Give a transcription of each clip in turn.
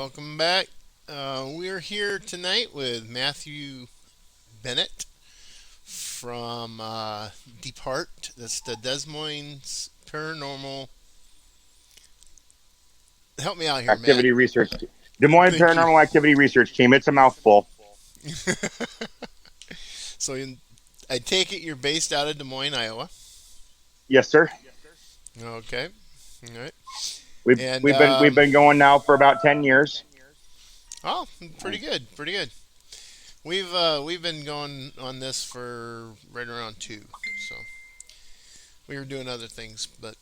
welcome back. We're here tonight with Matthew Bennett from Dpart. That's the Des Moines Paranormal. Help me out here, Matt. Activity Research Des Moines Thank you. Paranormal Activity Research Team. It's a mouthful. So I take it you're based out of Des Moines, Iowa. Yes, sir. Okay. All right. We've And we've been we've been going now for about 10 years. oh, pretty good. Pretty good. We've been going on this for right around two. So we were doing other things, but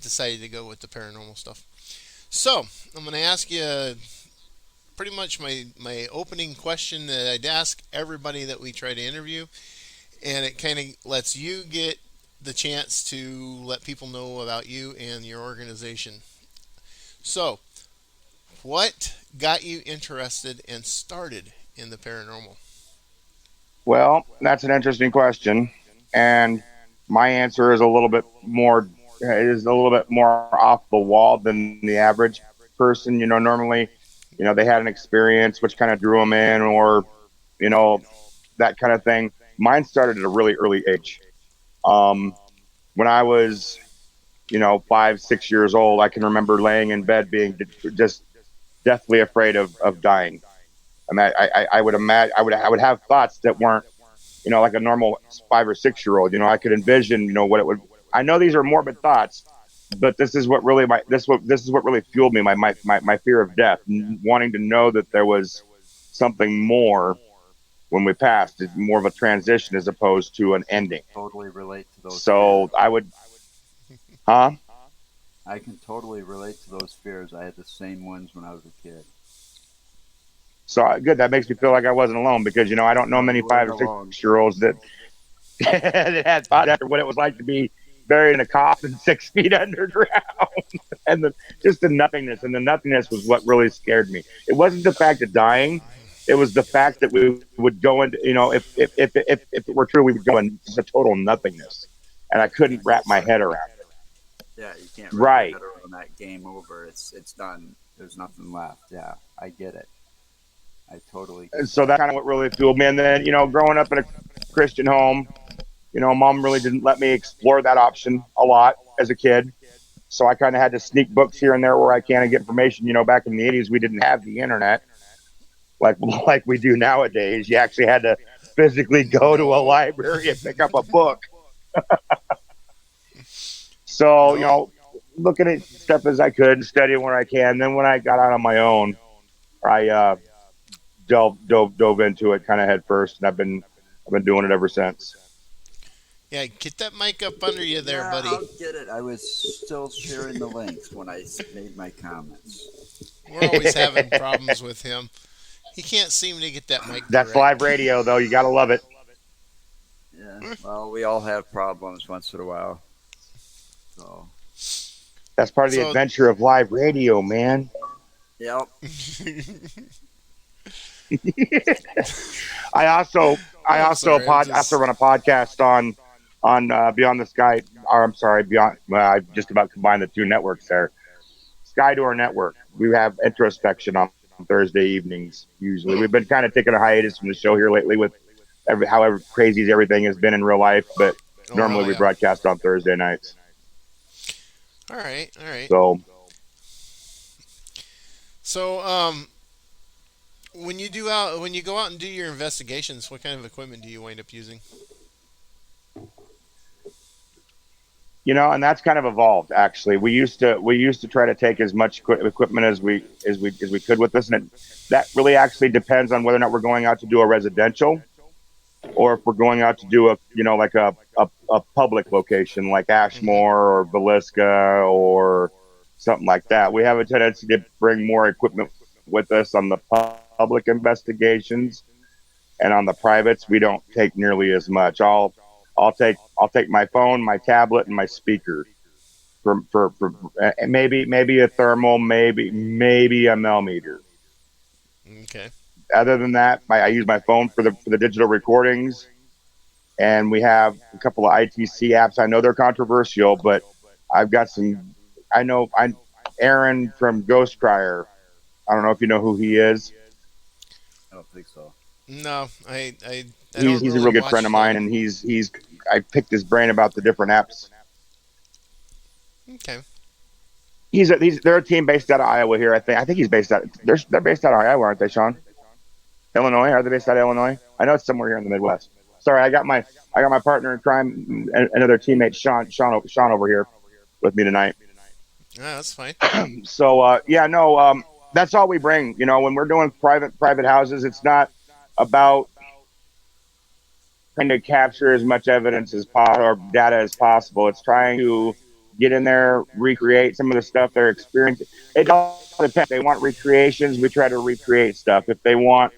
decided to go with the paranormal stuff. So I'm going to ask you pretty much my opening question that I'd ask everybody that we try to interview, and it kind of lets you get the chance to let people know about you and your organization. So, what got you interested and started in the paranormal? Well, that's an interesting question, and my answer is a little bit more off the wall than the average person. Normally, they had an experience which kind of drew them in, or you know, that kind of thing. Mine started at a really early age. Um, when I was, 5, 6 years old, I can remember laying in bed being just deathly afraid of dying. I mean, I would imagine I would have thoughts that weren't, like a normal 5 or 6 year old. I could envision, what it would. I know these are morbid thoughts, but this is what really fueled me. My fear of death, wanting to know that there was something more when we passed. It's more of a transition as opposed to an ending. Totally relate to those fears. So I would, huh? I can totally relate to those fears. I had the same ones when I was a kid. So good. That makes me feel like I wasn't alone because I don't know No, many you five weren't or six alone. year olds that that had thought after what it was like to be buried in a coffin 6 feet underground, and just the nothingness. And the nothingness was what really scared me. It wasn't the fact of dying; it was the fact that we would go into, if it were true, we would go in just a total nothingness, and I couldn't wrap my head around it. Yeah, you can't wrap your Right. head around that. Game over. It's done. There's nothing left. Yeah, I get it. I totally And get so that. that's kind of what really fueled me. And then, growing up in a Christian home, mom really didn't let me explore that option a lot as a kid. So I kind of had to sneak books here and there where I can and get information. Back in the 80s, we didn't have the internet like like we do nowadays. You actually had to physically go to a No, library and pick up a book. So, no. looking at stuff as I could, studying where I can. Then when I got out on my own, I dove into it kind of head first, and I've been doing it ever since. Yeah, get that mic up under you there, Yeah, buddy. I'll get it. I was still sharing the links when I made my comments. We're always having problems with him. He can't seem to get that mic That's live correct. radio, though. You gotta love it. Yeah, well, we all have problems once in a while. So, That's part of the So, adventure of live radio, man. yep. I also I I'm also sorry. I'm pod also just. run a podcast on Beyond the Sky. Or I'm sorry, Beyond. Well, I just about combined the two networks there. Sky Door Network. We have introspection on Thursday evenings. Usually, we've been kind of taking a hiatus from the show here lately with however crazy everything has been in real life, but Oh normally hell we yeah! broadcast on Thursday nights. All right, all right. So So, when you go out and do your investigations, what kind of equipment do you wind up using? and that's kind of evolved. Actually, we used to try to take as much equipment as we could with this, and that really actually depends on whether or not we're going out to do a residential or if we're going out to do a like a public location like Hmm. Ashmore or Villisca or something like that. We have a tendency to bring more equipment with us on the public investigations, and on the privates we don't take nearly as much. I'll take my phone, my tablet, and my speaker for maybe a thermal, maybe a millimeter. Okay. Other than that, I use my phone for the digital recordings, and we have a couple of ITC apps. I know they're controversial, but I've got some. I know Aaron from Ghost Crier. I don't know if you know who he is. I don't think so. No, I don't He's a really real good friend of watch. mine, and he's I picked his brain about the different apps. Okay. They're a team based out of Iowa here. I think he's based out. They're based out of Iowa, aren't they, Sean? Illinois? Are they based out of Illinois? I know it's somewhere here in the Midwest. Sorry, I got my partner in crime, another teammate, Sean over here with me tonight. Yeah, that's fine. So yeah, no, that's all we bring. When we're doing private houses, it's not about trying to capture as much evidence as possible or data as possible. It's trying to get in there, recreate some of the stuff they're experiencing. It all depends. If they want recreations, we try to recreate stuff. If they want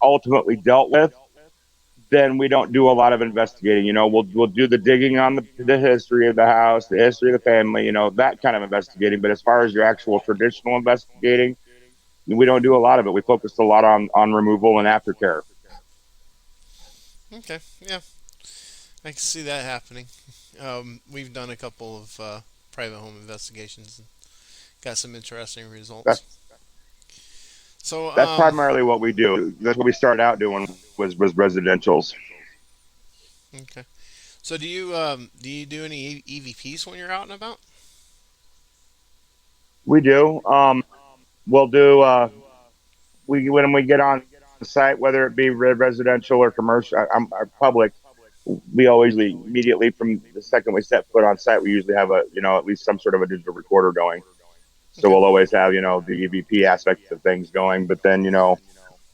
ultimately dealt with, then we don't do a lot of investigating. We'll do the digging on the history of the house, the history of the family, that kind of investigating. But as far as your actual traditional investigating, we don't do a lot of it. We focus a lot on removal and aftercare. Okay. Yeah, I can see that happening. We've done a couple of private home investigations and got some interesting results. That's So, that's primarily what we do. That's what we started out doing was residentials. okay. So do you do any EVPs when you're out and about? We do. We'll do. We when we get on site, whether it be residential or commercial, or public, we always immediately from the second we set foot on site, we usually have at least some sort of a digital recorder going. So Okay. we'll always have the EVP aspect of things going, but then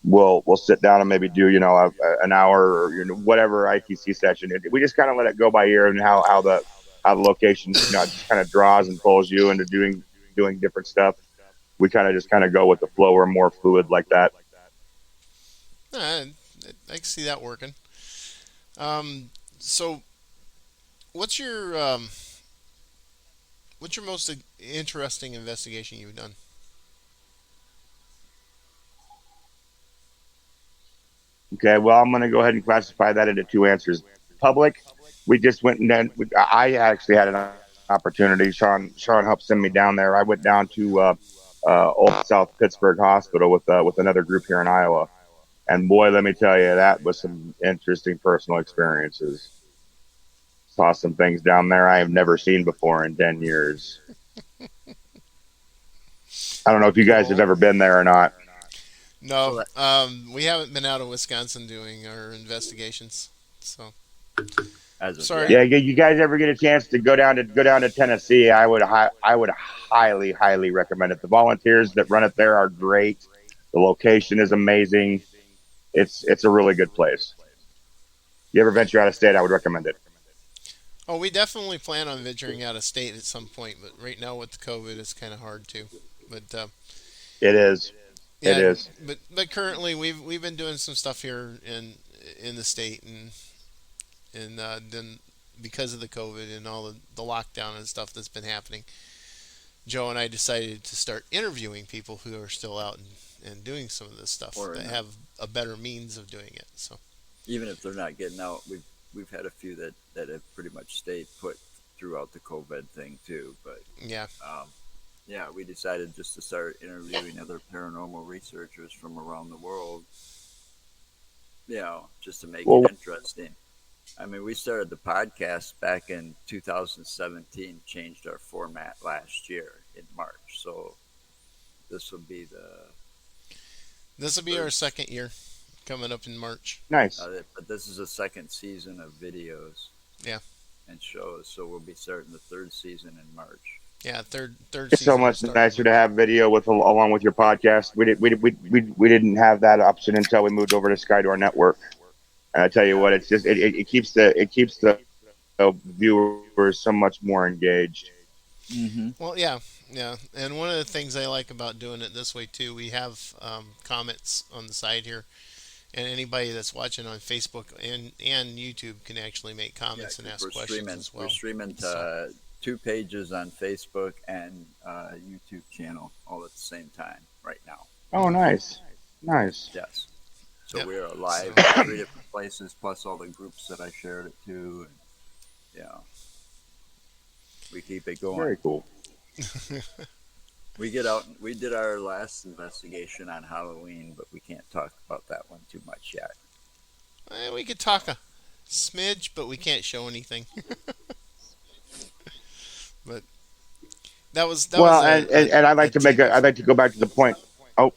we'll sit down and maybe do an hour or whatever ITC session. We just kind of let it go by ear and how the location just kind of draws and pulls you into doing different stuff. We kind of just kind of go with the flow. We're more fluid like that. I can see that working. So what's your most interesting investigation you've done? Okay, well, I'm going to go ahead and classify that into two answers. Public, we just went and then I actually had an opportunity. Sean helped send me down there. I went down to Old South Pittsburgh Hospital with another group here in Iowa, and boy, let me tell you, that was some interesting personal experiences. Saw some things down there I have never seen before in 10 years. I don't know if you guys have Cool. ever been there or not. No, So that we haven't been out of Wisconsin doing our investigations. So as of sorry. yet, Yeah, you guys ever get a chance to go down to Tennessee? I would highly recommend it. The volunteers that run it there are great. The location is amazing. It's a really good place. You ever venture out of state, I would recommend it. Oh, we definitely plan on venturing out of state at some point, but right now with the COVID, it's kind of hard to. But It is. It yeah, is. but currently we've been doing some stuff here in the state, and then because of the COVID and all the lockdown and stuff that's been happening, Joe and I decided to start interviewing people who are still out and doing some of this stuff or that have a better means of doing it. So even if they're not getting out, we've had a few that have pretty much stayed put throughout the COVID thing too. But yeah, um, yeah, we decided just to start interviewing other paranormal researchers from around the world. Just to make it Well, interesting. I mean, we started the podcast back in 2017, changed our format last year in March. So this will be the this will be our third, second year coming up in March. nice. but this is the second season of videos Yeah, and shows. So we'll be starting the third season in March. yeah, third It's so season will much start in nicer to March. have video with along with your podcast. We didn't have that option until we moved over to Skydor Network. And I tell you Yeah, what, it's just it keeps the viewers so much more engaged. mm-hmm. Well, yeah, yeah, and one of the things I like about doing it this way too, we have comments on the side here, and anybody that's watching on Facebook and YouTube can actually make Yeah, comments and because ask questions as we're well. streaming So to two pages on Facebook and YouTube channel all at the same time right now. Oh, nice, nice. Yes. So yep. we are So live in three different places, plus all the groups that I shared it to. And yeah, we keep it going. Very cool. We get out. We did our last investigation on Halloween, but we can't talk about that one too much yet. We could talk a smidge, but we can't show anything. But that was Well, and I'd a like to make TV I'd like to go back to the point. Oh,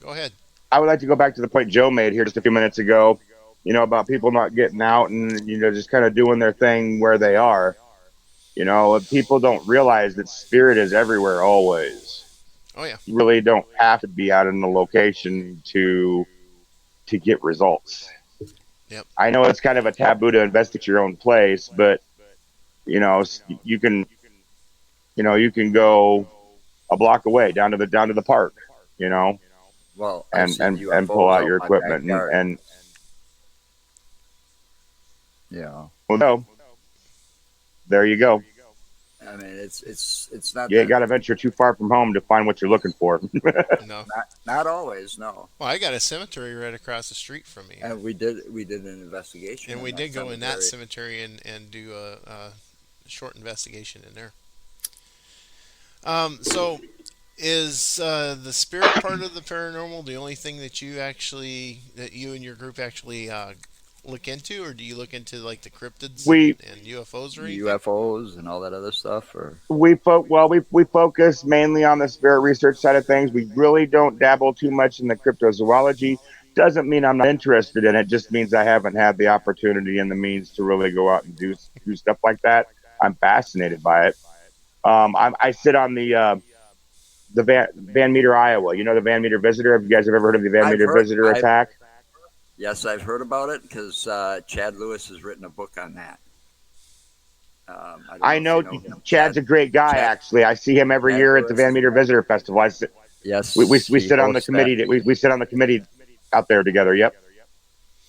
Go ahead. I would like to go back to the point Joe made here just a few minutes ago. About people not getting out and just kind of doing their thing where they are. People don't realize that spirit is everywhere always. Oh yeah. You really don't have to be out in the location to get results. Yep. I know it's kind of a taboo to investigate your own place, but you can go a block away down to the park, Well, I've and seen and pull UFOs out out your my equipment backyard. and Yeah. well, no, there you go. I mean, it's not You that, got to venture too far from home to find what you're looking for. No. not always. No. Well, I got a cemetery right across the street from me, And we did an investigation. and in we that did go in that cemetery. cemetery and do a short investigation in there. So is the spirit part of the paranormal the only thing that you and your group actually look into, or do you look into like the cryptids we and UFOs or anything? UFOs and all that other stuff, or we focus mainly on the spirit research side of things. We really don't dabble too much in the cryptozoology. Doesn't mean I'm not interested in it. Just means I haven't had the opportunity and the means to really go out and do stuff like that. I'm fascinated by it. I sit on the Van Meter, Iowa. The Van Meter Visitor. Have you guys ever heard of the Van Meter Visitor attack? yes, I've heard about it because Chad Lewis has written a book on that. I know if you him. Chad's a great guy. Chad- Actually, I see him every Chad year at the Lewis Van Meter Visitor Festival. Yes, We he sit on the hosts committee. that. We sit on the committee out there together. Yep.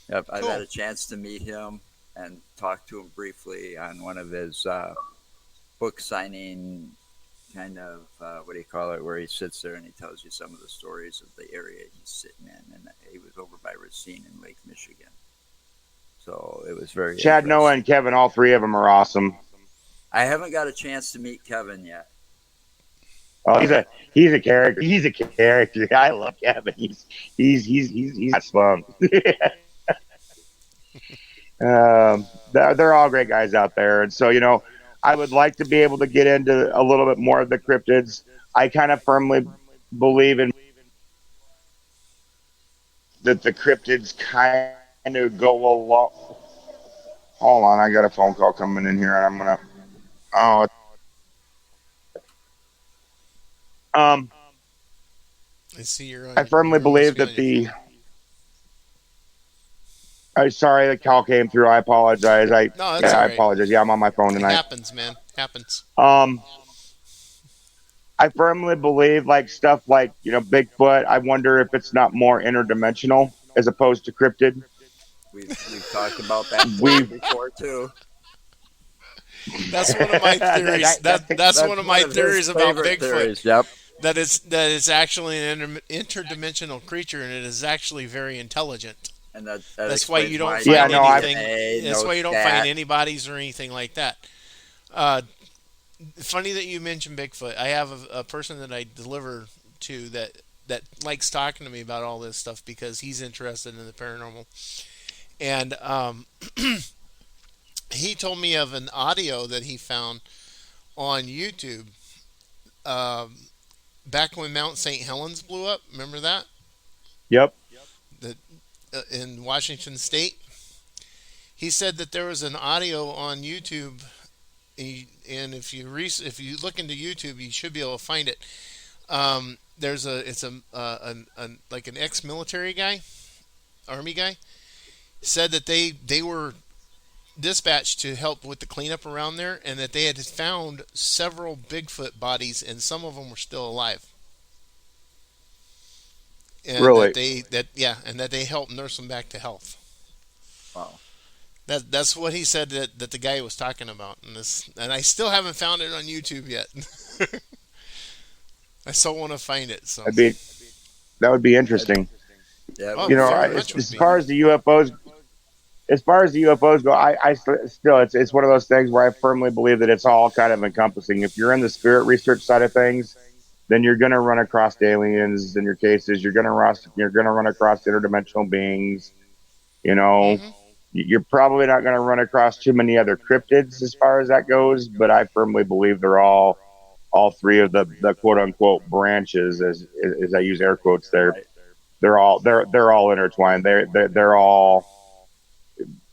Yep, I've Cool. had a chance to meet him and talk to him briefly on one of his book signing kind of what do you call it, where he sits there and he tells you some of the stories of the area he's sitting in, and he was over by Racine in Lake Michigan. So it was very Chad, Noah, and Kevin, all three of them are awesome. I haven't got a chance to meet Kevin yet. Oh, he's a character. He's a character. I love Kevin. He's fun. They're all great guys out there, and so I would like to be able to get into a little bit more of the cryptids. I kind of firmly believe in that the cryptids kind of go along. Hold on, I got a phone call coming in here, and I'm gonna. Oh. I see you're. I firmly believe that I'm sorry, the call came through. I apologize. No, that's all I right. apologize. Yeah, I'm on my phone It tonight. happens, man. Happens. I firmly believe stuff like Bigfoot. I wonder if it's not more interdimensional as opposed to cryptid. We've talked about that before too. That's one of my theories. That's one of my theories about Bigfoot. Theories. Yep. That it's actually an interdimensional creature, and it is actually very intelligent. And That's why you don't explains find why anything. DNA, That's no why you don't stat. find any bodies or anything like that. Funny that you mentioned Bigfoot. I have a person that I deliver to that likes talking to me about all this stuff because he's interested in the paranormal. And he told me of an audio that he found on YouTube back when Mount St. Helens blew up. Remember that? Yep. In Washington State. He said that there was an audio on YouTube, and if you look into YouTube, you should be able to find it. It's like an ex-military guy, army guy, said that they were dispatched to help with the cleanup around there, and that they had found several Bigfoot bodies, and some of them were still alive. And Really? that they helped nurse them back to health. Wow. That's what he said that the guy was talking about, and I still haven't found it on YouTube yet. I still want to find it. So that would be interesting. Yeah. Oh, well, As far as the UFOs go, I still it's one of those things where I firmly believe that it's all kind of encompassing. If you're in the spirit research side of things, then you're going to run across aliens in your cases. You're going to run across interdimensional beings. You know, Mm-hmm. you're probably not going to run across too many other cryptids as far as that goes, but I firmly believe they're all three of the quote unquote branches, as I use air quotes there. Right. They're all intertwined. They're all,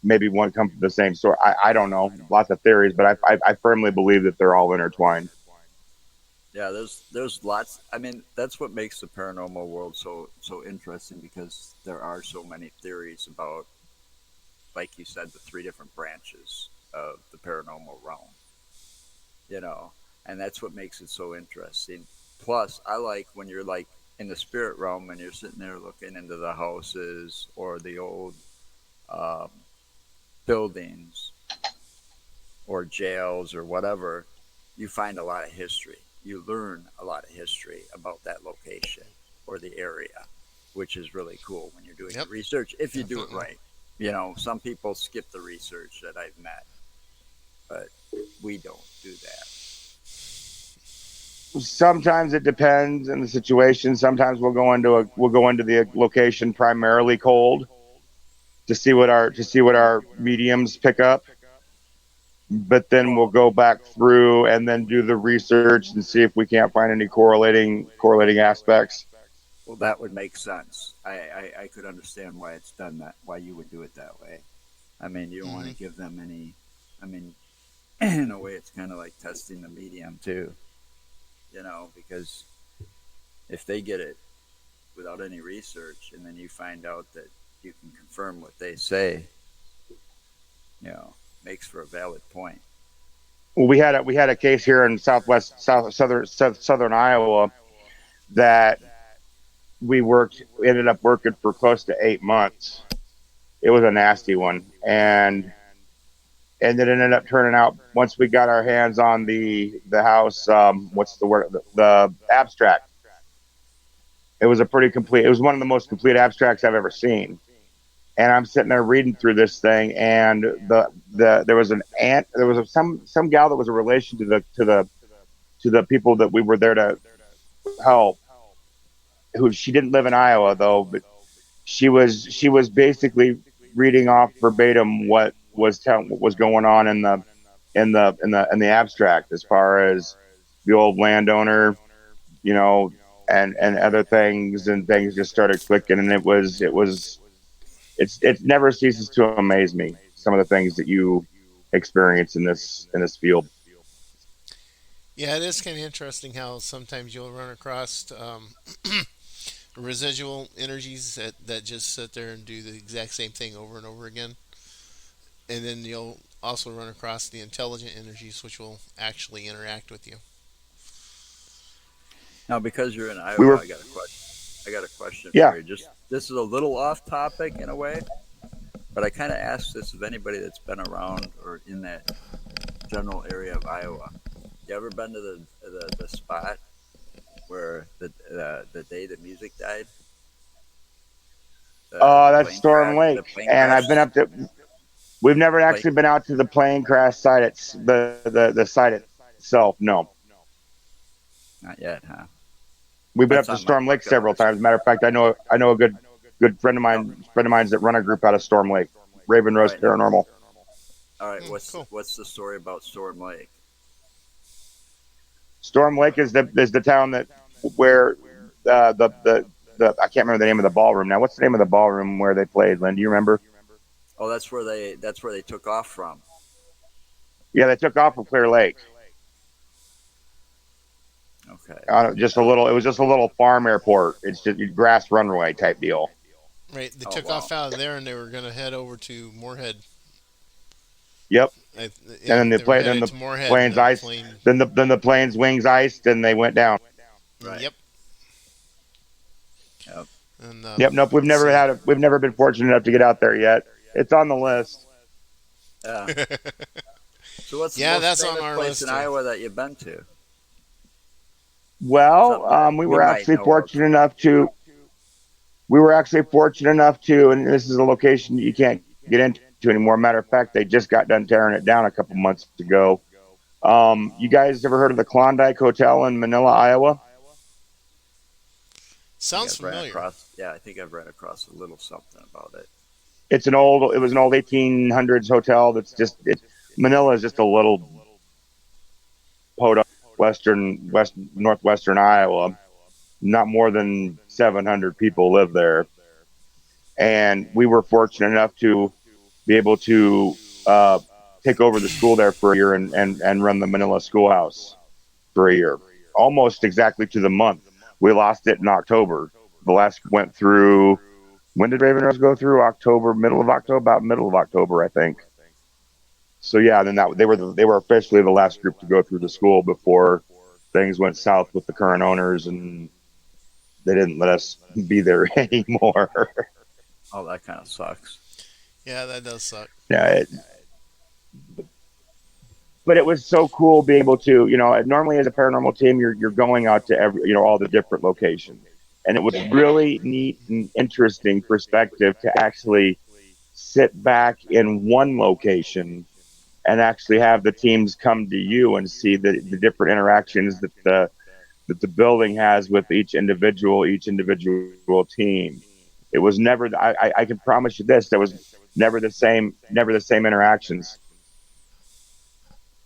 maybe one comes from the same source. I don't know, lots of theories, but I firmly believe that they're all intertwined. Yeah, there's lots. I mean, that's what makes the paranormal world so interesting, because there are so many theories about, like you said, the three different branches of the paranormal realm. You know, and that's what makes it so interesting. Plus, I like when you're like in the spirit realm and you're sitting there looking into the houses or the old um, buildings or jails or whatever. You find a lot of history. You learn a lot of history about that location or the area, which is really cool when you're doing Yep. your research, if you do it Definitely. right. You know, some people skip the research that I've met, but we don't do that. Sometimes it depends on the situation. Sometimes we'll go into the location primarily cold to see what our mediums pick up, but then we'll Well, go back through and then do the research and see if we can't find any correlating aspects. well, that would make sense. I could understand why it's done that, why you would do it that way. I mean, you don't want Mm-hmm. to give them any. I mean, in a way, it's kind of like testing the medium too, you know, because if they get it without any research and then you find out that you can confirm what they say, you know, makes for a valid point. Well, we had a case here in southern Iowa that we ended up working for close to 8 months. It was a nasty one, and it ended up turning out, once we got our hands on the house, what's the word, the abstract. It was a pretty complete. It was one of the most complete abstracts I've ever seen. And I'm sitting there reading through this thing, and there was an aunt. There was some gal that was a relation to the people that we were there to help. Who, she didn't live in Iowa though, but she was basically reading off verbatim what was going on in the abstract, as far as the old landowner, you know, and other things, and things just started clicking, and it never ceases to amaze me, some of the things that you experience in this field. Yeah, it is kind of interesting how sometimes you'll run across residual energies that just sit there and do the exact same thing over and over again. And then you'll also run across the intelligent energies, which will actually interact with you. Now, because you're in We Iowa, were, I got a question yeah. for you. Just this is a little off topic in a way, but I kind of asked this of anybody that's been around or in that general area of Iowa. You ever been to the spot where the day the music died, the That's plane Storm crash, the Lake, plane and crash, I've been up to. We've never plane? actually been out to the plane crash site. It's the site itself. No, Not yet, huh? we've been up That's to on my Storm Lake bucket several list. times. Matter of fact, I know a good friend of mine's that run a group out of Storm Lake, Raven All Rose right, now, Paranormal. all right. Cool. What's the story about Storm Lake? Storm Lake is the town that where the I can't remember the name of the ballroom now. What's the name of the ballroom where they played, Lynn? Do you remember? Oh, that's where they took off from. Yeah, they took off from Clear Lake. Okay. Just a little. It was just a little farm airport. It's just a grass runway type deal. Right, they Oh took wow. off out of there and they were going to head over to Moorhead. Yep. I, And yeah, then they were then headed the to Moorhead, and planes then the iced. plane. Then the planes wings iced, and they went down. Right. Yep, Yep. and Yep. Nope. We've let's never see. we've never been fortunate enough to get out there yet. It's on the list. Yeah. So what's the Yeah, most that's on famous our place list in too. Iowa that you've been to? Well, Something that we we were might actually know of. fortunate enough to. We were actually fortunate enough to, and this is a location that you can't get into anymore. Matter of fact, they just got done tearing it down a couple months ago. You guys ever heard of the Klondike Hotel in Manila, Iowa? Sounds familiar. I think I've ran across a little something about it. It was an old 1800s hotel. Manila is just a little podunk northwestern Iowa. Not more than 700 people live there. And we were fortunate enough to be able to take over the school there for a year and run the Manila schoolhouse for a year, almost exactly to the month. We lost it in October. The last went through. When did Raven Rose go through? October, middle of October, about middle of October, I think. So yeah, then they were officially the last group to go through the school before things went south with the current owners, and they didn't let us be there anymore. Oh, that kind of sucks. Yeah, that does suck. Yeah, but it was so cool being able to, normally as a paranormal team, you're going out to all the different locations, and it was really neat and interesting perspective to actually sit back in one location and actually have the teams come to you and see the different interactions that the building has with each individual team. It was never. I can promise you this: there was never the same interactions.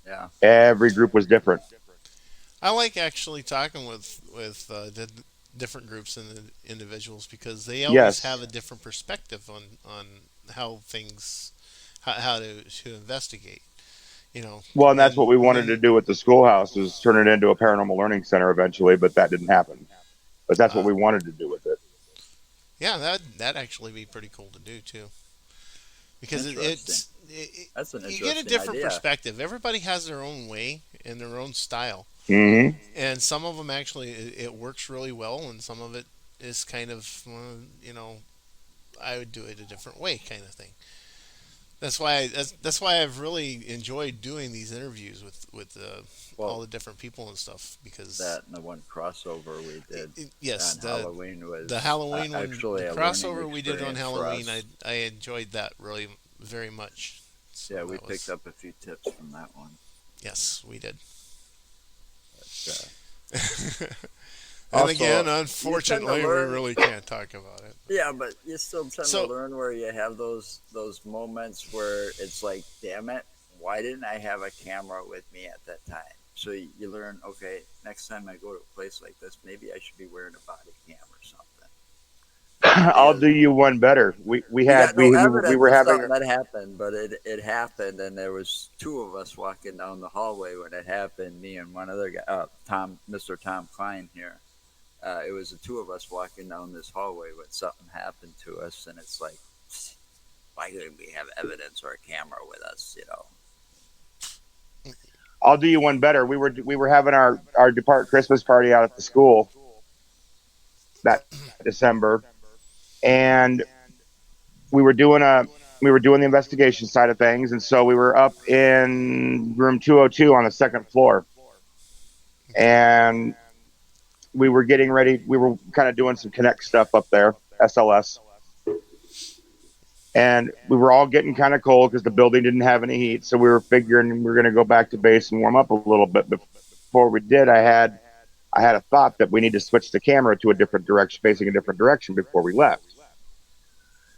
Yeah. Every group was different. I like actually talking with different groups and the individuals because they always Yes. have a different perspective on how things how to investigate. You know, Well, and that's and what we wanted to when do with the schoolhouse is turn it into a paranormal learning center eventually, but that didn't happen. But that's what uh, we wanted to do with it. yeah, that actually be pretty cool to do too because Interesting. it, That's an you get a interesting different idea. perspective. Everybody has their own way and their own style, Hmm. and some of them actually it works really well, and some of it is kind of I would do it a different way kind of thing. That's why I've really enjoyed doing these interviews with all Well, the different people and stuff because that and the one crossover we did yes, on Halloween the was Halloween one, the actually a learning crossover we did on experience for Halloween, I us. I enjoyed that really very much. So Yeah, we that picked was up a few tips from that one. yes, we did. But, And also, again, you tend to unfortunately, we learn. really can't talk about it. Yeah, but you still tend to So learn where you have those moments where it's like, damn it, why didn't I have a camera with me at that time? So you learn, okay, next time I go to a place like this, maybe I should be wearing a body cam or something. I'll Because do you one better. We we had got no we evidence were of having something that happened, but it happened, and there was two of us walking down the hallway when it happened. Me and one other guy, Mr. Tom Klein here. It was the two of us walking down this hallway when something happened to us, and it's like, why couldn't we have evidence or a camera with us? I'll do you one better. We were having our Dpart Christmas party out at the school that December, and we were doing a we were doing the investigation side of things, and so we were up in room 202 on the second floor, okay, and we were getting ready. We were kind of doing some connect stuff up there, SLS, and we were all getting kind of cold because the building didn't have any heat. So we were figuring we were going to go back to base and warm up a little bit. Before we did, I had a thought that we need to switch the camera to a different direction, facing a different direction before we left.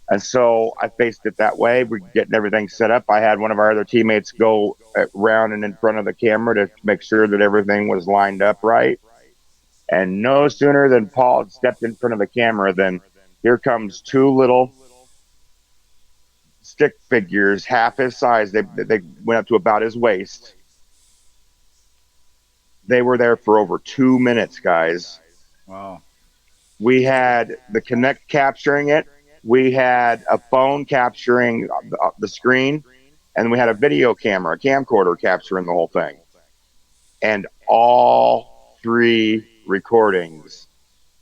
And so I faced it that way. We're getting everything set up. I had one of our other teammates go around and in front of the camera to make sure that everything was lined up right. And no sooner than Paul stepped in front of the camera than here comes two little stick figures, half his size. They went up to about his waist. They were there for over 2 minutes, guys. Wow. We had the Connect capturing it. We had a phone capturing the screen, and we had a video camera, a camcorder capturing the whole thing. And all three recordings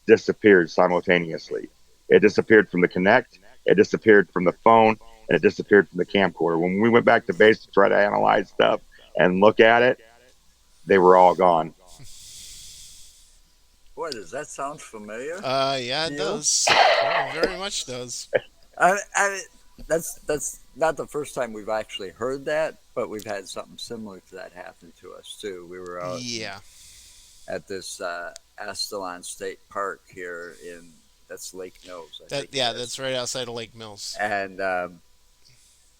disappeared simultaneously. It disappeared from the Connect, it disappeared from the phone, and it disappeared from the camcorder. When we went back to base to try to analyze stuff and look at it, they were all gone. Boy, does that sound familiar yeah, to it you? does. It very much does. I that's not the first time we've actually heard that, but we've had something similar to that happen to us too. We were out Yeah, at this Asylum State Park here in that's Lake Mills, I That think it yeah, is. that's right outside of Lake Mills. And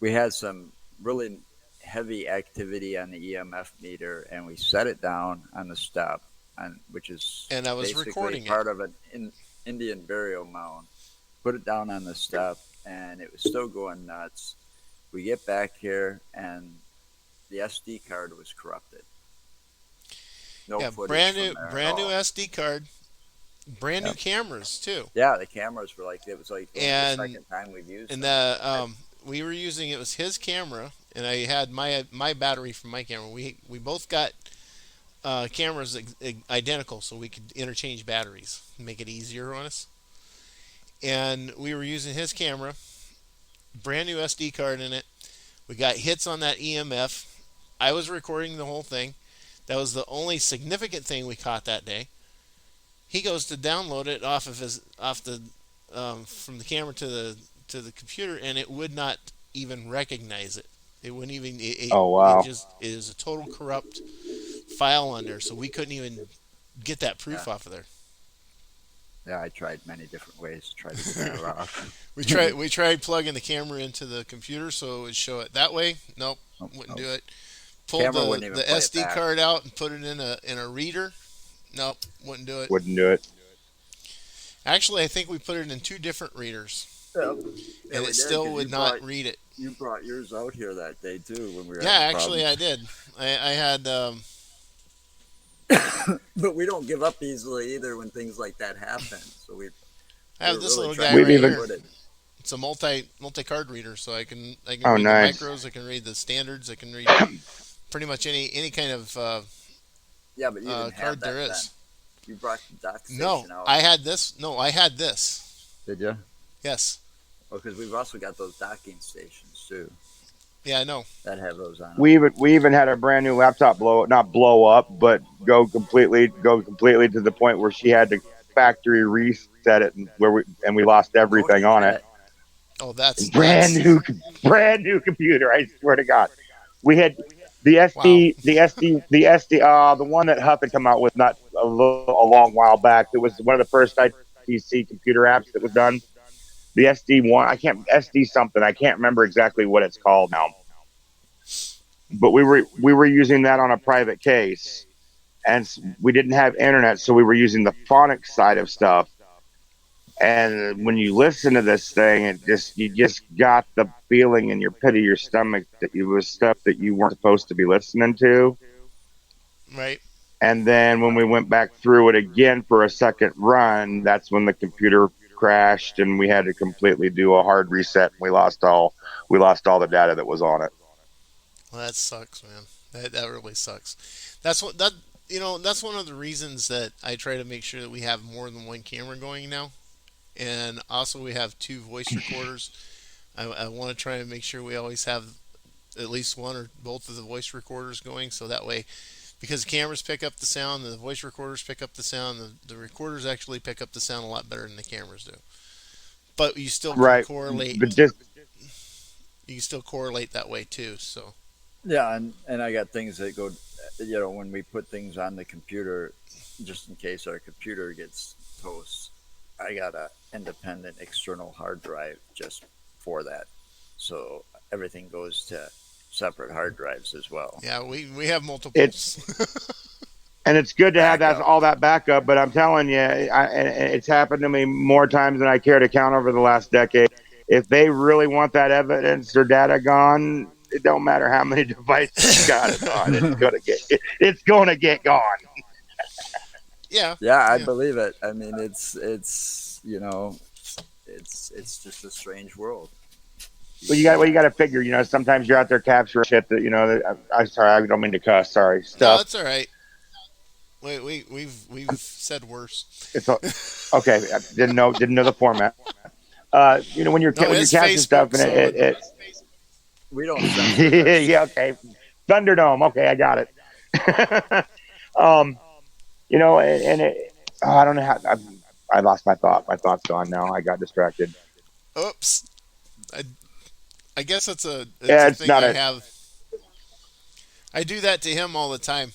we had some really heavy activity on the EMF meter, and we set it down on the step, which is And I was basically recording it. part of an Indian burial mound. Put it down on the step, and it was still going nuts. We get back here, and the SD card was corrupted. No Yeah, footage brand from new there at brand new all. SD card, brand new Yep. cameras too. Yeah, the cameras were like, it was like only the And second time we've used and them. we were using, it was his camera, and I had my battery from my camera. We both got cameras identical, so we could interchange batteries, make it easier on us. And we were using his camera, brand new SD card in it. We got hits on that EMF. I was recording the whole thing. That was the only significant thing we caught that day. He goes to download it from the camera to the computer, and it would not even recognize it. It wouldn't even. Oh, wow. It is a total corrupt file on there, so we couldn't even get that proof Yeah. off of there. Yeah, I tried many different ways to try to get it off. We tried plugging the camera into the computer so it would show it that way. Nope, wouldn't do it. Pulled Camera the wouldn't even play it SD back. card out and put it in a reader. Nope, wouldn't do it. Wouldn't do it. Actually, I think we put it in two different readers, Yeah, and we it did, still 'cause would not read it. You brought yours out here that day too when we were Yeah, having actually, I problems. did. I had But we don't give up easily either when things like that happen. So I have we're this really little trying guy We've right even- here. put it. It's a multi card reader, so I can Oh, read nice. the macros, I can read the standards, I can read pretty much any kind of Yeah, but you didn't have card that there then. is. You brought the dock station No, out. I had this. No, I had this. Did you? Yes. Oh, because we've also got those docking stations too Yeah, I know. that have those on. We even had a brand new laptop not blow up, but go completely to the point where she had to factory reset it, and we lost everything on it. Oh, that's Brand new computer. I swear to God, we had the SD, the one that Huff had come out with not a long while back. It was one of the first ITC computer apps that was done. The SD one, SD something. I can't remember exactly what it's called now. But we were using that on a private case, and we didn't have internet, so we were using the phonics side of stuff. And when you listen to this thing, you just got the feeling in your pit of your stomach that it was stuff that you weren't supposed to be listening to. right. And then when we went back through it again for a second run, that's when the computer crashed and we had to completely do a hard reset. And we lost all the data that was on it. Well, that sucks, man. That really sucks. That's one of the reasons that I try to make sure that we have more than one camera going now, and also we have two voice recorders. I want to try and make sure we always have at least one or both of the voice recorders going, so that way, because the cameras pick up the sound, the voice recorders pick up the sound, the recorders actually pick up the sound a lot better than the cameras do. But you still can correlate. But just You can still correlate that way too. So Yeah, and I got things that go, when we put things on the computer, just in case our computer gets toast, I got a independent external hard drive just for that. So everything goes to separate hard drives as well. yeah, we have multiples. and it's good to have Backup. all that backup. But I'm telling you, and it's happened to me more times than I care to count over the last decade. If they really want that evidence or data gone, it don't matter how many devices you got it on. It's gonna get gone. Yeah. Yeah, I believe it. I mean, it's it's just a strange world. Well, you got to figure. Sometimes you're out there capturing shit that I'm sorry, I don't mean to cuss. Sorry, No, stuff. that's all right. We've said worse. It's okay. I didn't know the format. When you're catching stuff, and it We don't censor this. yeah, okay. Thunderdome. Okay, I got it. I don't know how. I lost my thought. My thought's gone now. I got distracted. Oops. I guess it's a It's thing I do that to him all the time.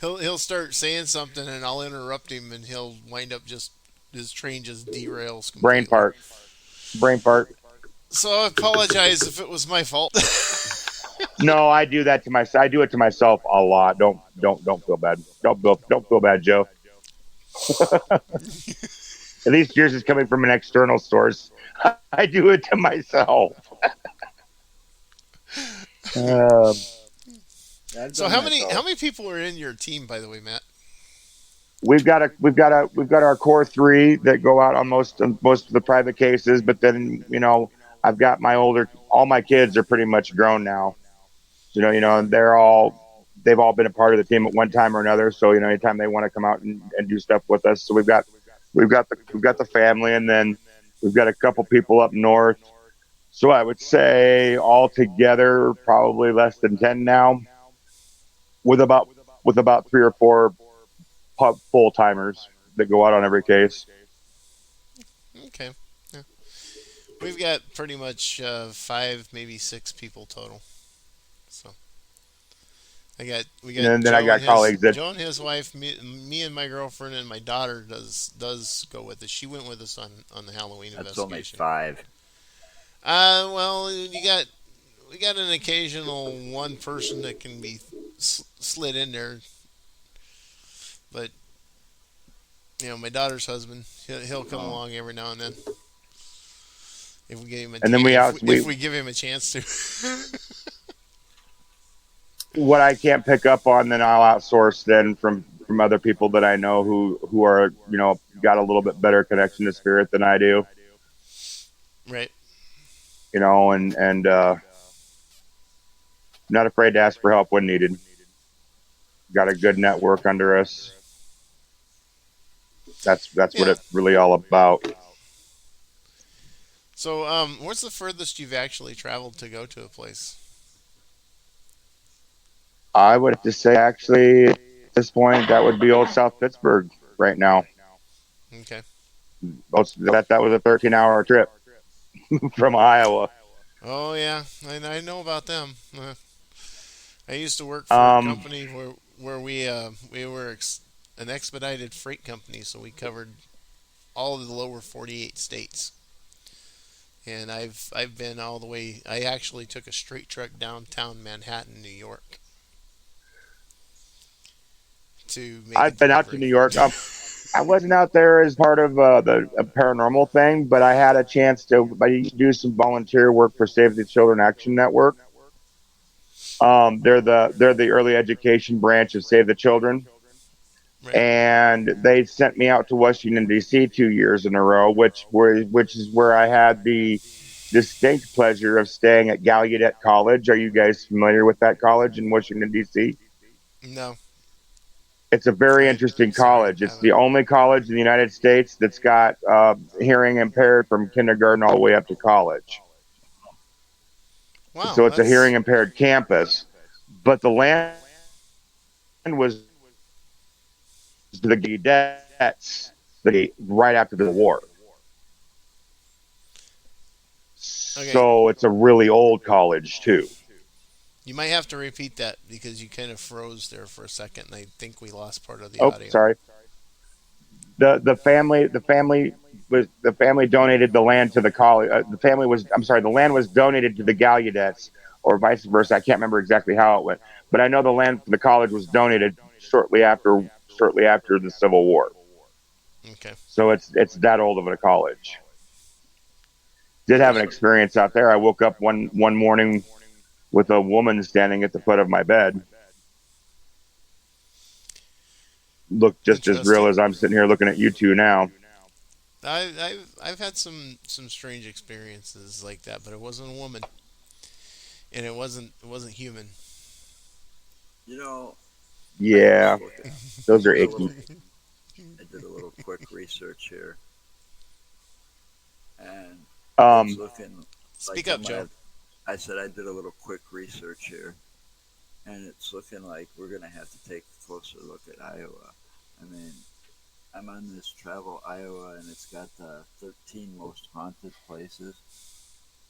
He'll start saying something and I'll interrupt him and he'll wind up just his train just derails Brain completely. part. Brain part. So I apologize if it was my fault. No, I do that to myself. I do it to myself a lot. Don't feel bad. Don't feel bad, Joe. At least yours is coming from an external source. I do it to myself. Um, I've So done that though. how many people are in your team, by the way, Matt? we've got our core three that go out on most of the private cases, but then I've got my older. All my kids are pretty much grown now. So, and they've all been a part of the team at one time or another. So anytime they want to come out and do stuff with us, so we've got the family, and then we've got a couple people up north. So I would say altogether probably less than 10 now, with about with about 3 or 4 full timers that go out on every case. Okay. Yeah. We've got pretty much five, maybe six people total. So we got And then I got colleagues that Joe and his wife, me and my girlfriend and my daughter does go with us. She went with us on the Halloween That's only investigation. 5. Well, we got an occasional one person that can be slid in there, but my daughter's husband, he'll come along every now and then if we give him and then if we give him a chance to. what I can't pick up on, then I'll outsource then from other people that I know who are got a little bit better connection to spirit than I do. Right. And not afraid to ask for help when needed. Got a good network under us. That's what Yeah. it's really all about. So, what's the furthest you've actually traveled to go to a place? I would have to say, actually, at this point, that would be old South Pittsburgh right now. Okay. That was a 13-hour trip from Iowa. Oh yeah, I know about them. I used to work for a Um, company where we were an expedited freight company, so we covered all of the lower 48 states. And I've been all the way. I actually took a straight truck downtown Manhattan, New York, to make a I've been out to delivery. New York. I wasn't out there as part of the a paranormal thing, but I had a chance to do some volunteer work for Save the Children Action Network. They're the early education branch of Save the Children, Right. and they sent me out to Washington D.C. 2 years in a row, which is where I had the distinct pleasure of staying at Gallaudet College. Are you guys familiar with that college in Washington D.C.? No, It's a very I interesting sorry, college. It's haven't. the only college in the United States that's got hearing impaired from kindergarten all the way up to college. Wow, So it's a that's hearing impaired campus, but the land was the Gaudets right after the war. okay. So it's a really old college too. You might have to repeat that because you kind of froze there for a second, and I think we lost part of the Oh, audio. sorry. The family donated the land to the college. The land was donated to the Gallaudets, or vice versa. I can't remember exactly how it went, but I know the land for the college was donated shortly after the Civil War. Okay. So it's that old of a college. Did have an So experience out there. I woke up one morning with a woman standing at the foot of my bed. Looked just as real Interesting. as I'm sitting here looking at you two now. I've had some strange experiences like that, but it wasn't a woman, and it wasn't human. you know, I Yeah, was looking. those are Did a little. icky. I did a little quick research here, and it's Um, looking Speak like up, Joe. I said I did a little quick research here, and it's looking like we're gonna have to take a closer look at Iowa. I mean, I'm on this Travel Iowa, and it's got the 13 most haunted places.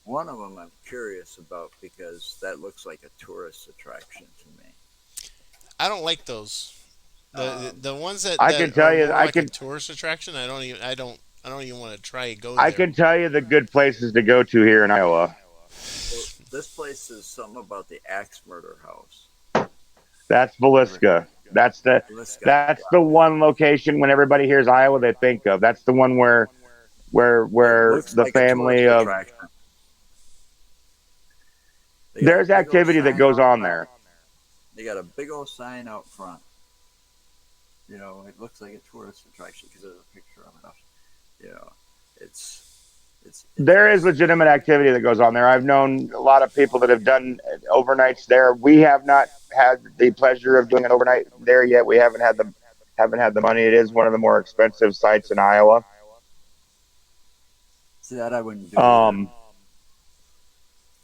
One of them I'm curious about because that looks like a tourist attraction to me. I don't like those. The ones that, I that can tell are you, more like a tourist attraction, I don't even want to try go I there. can tell you the good places to go to here in Iowa. Well, this place is something about the axe murder house. That's Never Villisca. Liska. That's the one location when everybody hears Iowa they think of. That's the one where It where looks the like a tourist family of attraction. They got a there's big old activity that sign goes out on front. there. They got a big old sign out front. You know, it looks like a tourist attraction because there's a picture of it. You know, it's There is legitimate activity that goes on there. I've known a lot of people that have done overnights there. We have not had the pleasure of doing an overnight there yet. We haven't had the money. It is one of the more expensive sites in Iowa. see that I wouldn't do either. Um,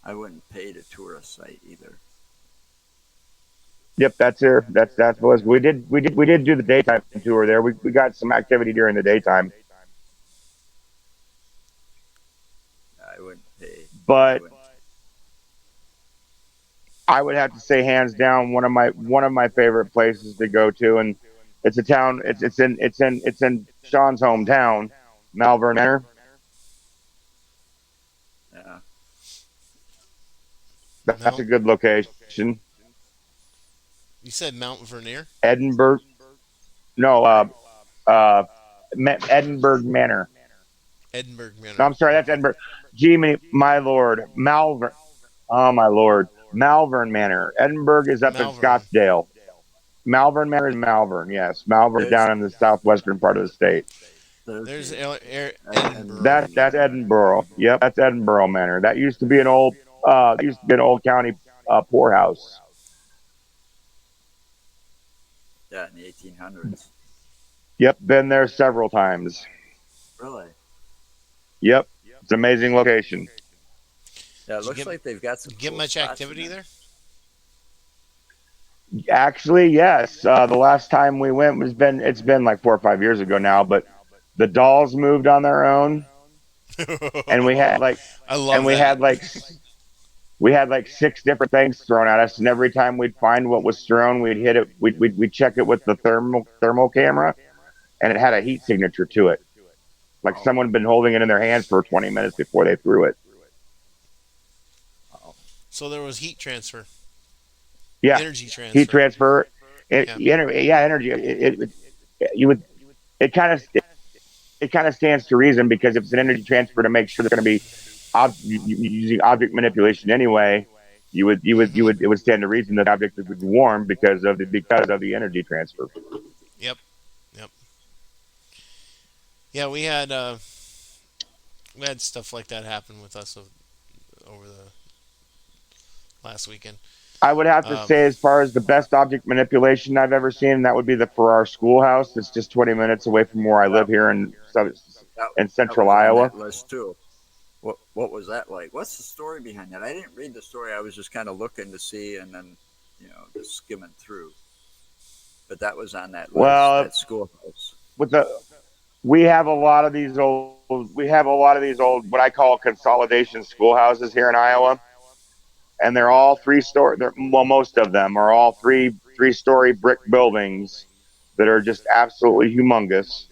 I wouldn't pay to tour a site either. yep, that's here. That's was we did do the daytime tour there. We got some activity during the daytime, I wouldn't pay. I but wouldn't. I would have to say hands down one of my favorite places to go to, and it's a town. It's in Sean's hometown, Malvern Manor. Yeah. That's a Mount. good location. You said Mount Vernier, Edinburgh. No, Edinburgh Manor. Edinburgh No, Manor. I'm sorry, that's Okay. Edinburgh. Gee, my lord, Malvern. Oh my lord, Malvern Manor. Edinburgh is up in Malvern. Scottsdale. Malvern Manor is Malvern. Yes, Malvern is There's down in the southwestern part of the state. There's okay. Edinburgh. That's Edinburgh. Yep, that's Edinburgh Manor. That used to be an old county poorhouse. Yeah, in the 1800s. Yep, been there several times. Really? Yep, it's an amazing location. Yeah, it Did you looks like they've got some get cool much spots in activity there. there? Actually, yes. The last time we went it's been like 4 or 5 years ago now, but the dolls moved on their own, and we had like I and love that. we had like six different things thrown at us, and every time we'd find what was thrown, we'd hit it. We'd check it with the thermal camera, and it had a heat signature to it, like Oh, someone had been holding it in their hands for 20 minutes before they threw it. oh. So there was heat transfer, Yeah, energy heat transfer. transfer. Yeah. Yeah, energy. You would it kind of it kind of stands to reason because if it's an energy transfer to make sure they're going to be using object manipulation anyway, Hmm. it would stand to reason that the object would be warm because of the energy transfer. Yep. Yep. Yeah, we had stuff like that happen with us over the last weekend. I would have to Um, say, as far as the best object manipulation I've ever seen, that would be the Farrar Schoolhouse. It's just 20 minutes away from where I That, live here that in that central was on Iowa. that list too. What was that like? What's the story behind that? I didn't read the story. I was just kind of looking to see, and then just skimming through. But that was on that list. Well, That schoolhouse. with the we have a lot of these old what I call consolidation schoolhouses here in Iowa, and they're all three-story. Well, most of them are all three-story brick buildings that are just absolutely humongous,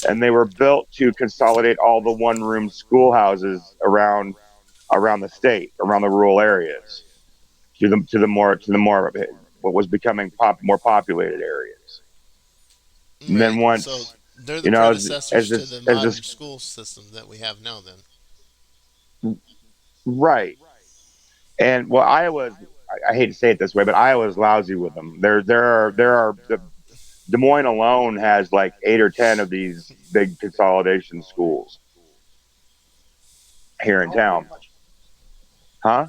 and they were built to consolidate all the one-room schoolhouses around the state, around the rural areas, to the more what was becoming more populated areas. And then right. So once they're the you know, predecessors to the as modern this school system that we have now. Then. right, and well, I hate to say it this way, but Iowa's lousy with them. There are the Des Moines alone has like 8 or 10 of these big consolidation schools here They in all do. town. Huh?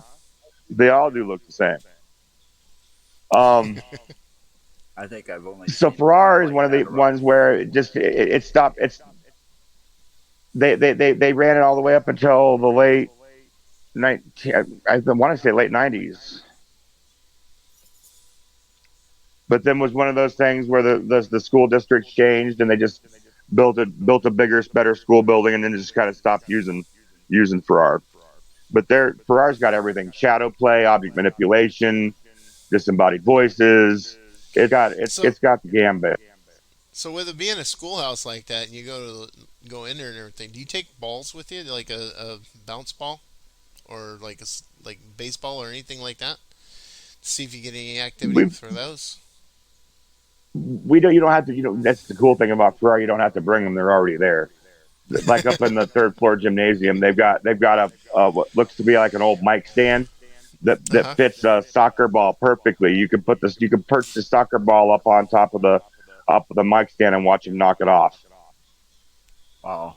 They all do look the same. I think I've only So seen one Farrar is like one of the that around. ones where it stopped. They ran it all the way up until the late 19, I want to say late 90s. But then was one of those things where the school districts changed and they just built a bigger, better school building and then just kind of stopped using Farrar. But Farrar's got everything: shadow play, object manipulation, disembodied voices. So it's got the gambit. so with it being a schoolhouse like that, and you go in there and everything, do you take balls with you, like a bounce ball, or like like baseball or anything like that? See if you get any activity We for those. we don't you don't have to that's the cool thing about Ferrari. You don't have to bring them; they're already there. Like up in the third floor gymnasium, they've got a what looks to be like an old mic stand Uh that huh. fits a soccer ball perfectly. You can perch the soccer ball up of the mic stand and watch them knock it off. Wow.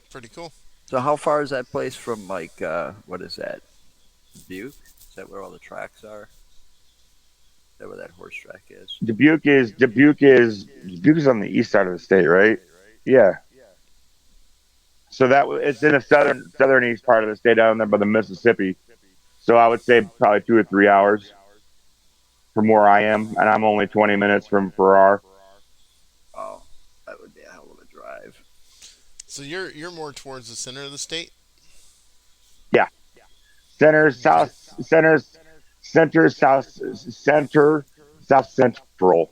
Pretty cool. So how far is that place from like what is that? Butte? Is that where all the tracks are? Is that where that horse track is? Dubuque is on the east side of the state, right? Yeah. So it's in the southern east part of the state down there by the Mississippi. So I would say probably 2 or 3 hours from where I am, and I'm only 20 minutes from Farrar. Oh, that would be a hell of a drive. So you're more towards the center of the state. Yeah, center Okay. south center south central.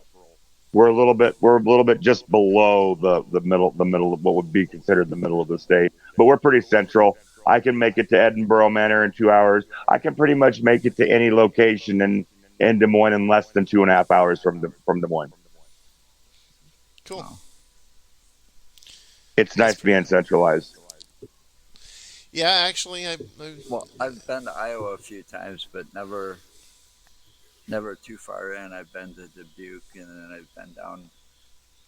We're a little bit just below the middle of what would be considered the middle of the state, but we're pretty central. I can make it to Edinburgh Manor in 2 hours. I can pretty much make it to any location in Des Moines in less than 2.5 hours from Des Moines. Cool. Wow. It's That's nice pretty being cool. centralized. Yeah, actually, I Well, I've been to Iowa a few times, but never too far in. I've been to Dubuque, and then I've been down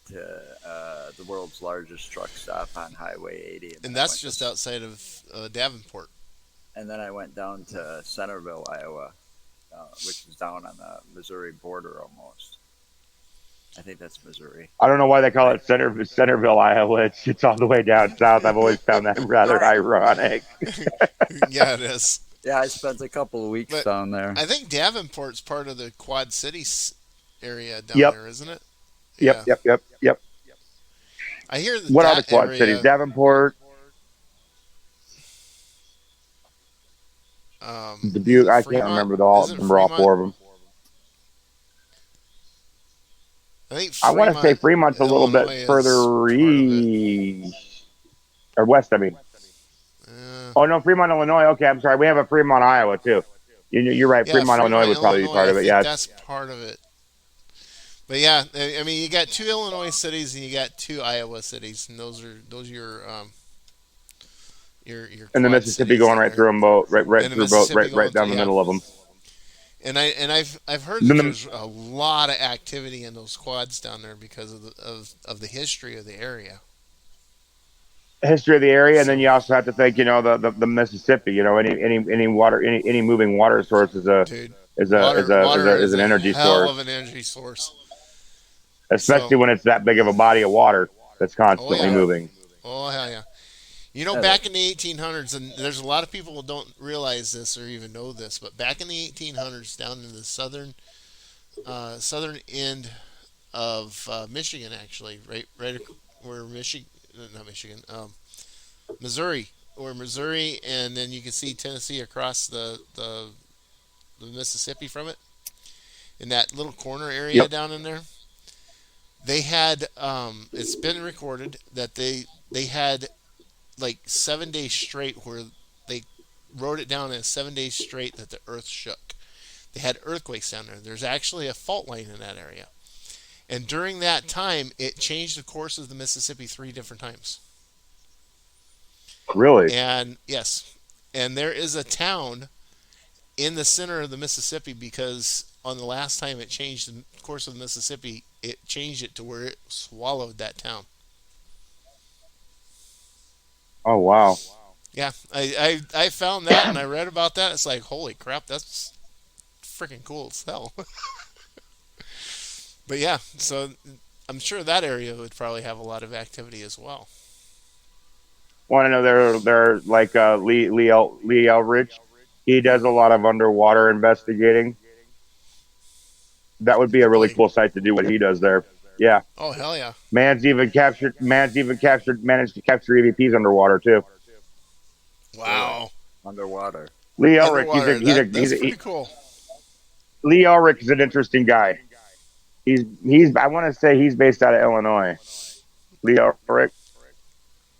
to the world's largest truck stop on Highway 80, and that's just outside of Davenport. and then I went down to Centerville, Iowa, which is down on the Missouri border almost. I think that's Missouri. I don't know why they call Right. it Centerville, Iowa. It's all the way down south. I've always found that rather Right. ironic. Yeah, it is. Yeah, I spent a couple of weeks But down there. I think Davenport's part of the Quad Cities area down Yep, there, isn't it? yep, Yeah. yep, yep, yep. I hear that What are the that Quad cities? area, Davenport, is Dubuque. it I can't Fremont? Isn't it remember all Fremont? four of them. I think I want to say Fremont, Fremont's a little bit Illinois is further part of it. east or west. I mean, Uh, oh no, Fremont, Illinois. Okay, I'm sorry. We have a Fremont, Iowa too. You're right. yeah, Fremont, Illinois Fremont, would probably be Illinois. part I of it. think Yeah. that's part of it. But yeah, I mean, you got two Illinois cities and you got two Iowa cities, and those are your And the Quad Mississippi cities going in right there, through them both, right and the through both, Mississippi right going down through. the Yeah, middle of them. and I've heard that The there's a lot of activity in those quads down there because of the history of the area. history of the area, and then So, you also have to think, the Mississippi. Any water, any moving water source dude, water is is an a energy hell source, of an energy source. So, especially when it's that big of a body of water that's oh constantly yeah, Yeah, moving. oh hell yeah. You know, yeah, back in the 1800s, and there's a lot of people who don't realize this or even know this, but back in the 1800s, down in the southern end of Michigan, actually, right where Michigan, not Michigan, Missouri, or Missouri, and then you can see Tennessee across the Mississippi from it, in that little corner area Yep. down in there. They had it's been recorded that they had like 7 days straight where they wrote it down as 7 days straight that the earth shook. They had earthquakes down there. There's actually a fault line in that area. And during that time, it changed the course of the Mississippi 3 different times. Really? And yes, and there is a town in the center of the Mississippi because on the last time it changed the course of the Mississippi, it changed it to where it swallowed that town. Oh wow. Yeah, I found that and I read about that. It's like, holy crap, that's freaking cool as hell. But yeah, so I'm sure that area would probably have a lot of activity as well. Want to know they're like Lee Elrich. He does a lot of underwater investigating. That would be a really Really? cool site to do what he does there. Yeah. Oh hell yeah! Managed to capture EVPs underwater too. really. Wow, Underwater. Lee Elric, underwater. That's he's pretty cool. Lee Elric is an interesting guy. He's I want to say he's based out of Illinois. Leo Rick.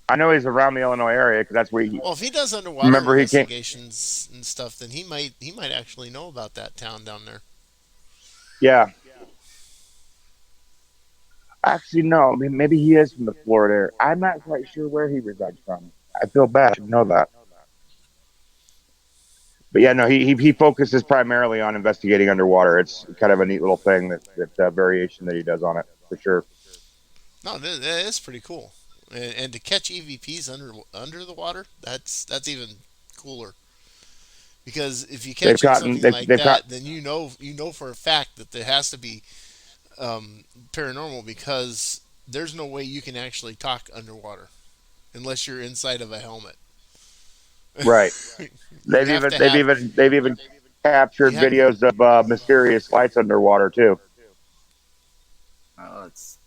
I know he's around the Illinois area because that's where he. Well, if he does underwater Remember he came. investigations and stuff, then he might actually know about that town down there. Yeah, actually no. Maybe he is from the Florida area. I'm not quite sure where he resides from. I feel bad. I should know that. But yeah, no, he focuses primarily on investigating underwater. It's kind of a neat little thing that variation that he does on it for sure. No, that is pretty cool. And to catch EVPs under the water, that's even cooler. Because if you They've catching gotten something like they've got that, then you know for a fact that there has to be paranormal, because there's no way you can actually talk underwater unless you're inside of a helmet. right. You have to have They've even you captured have videos of mysterious lights underwater too. Well, it's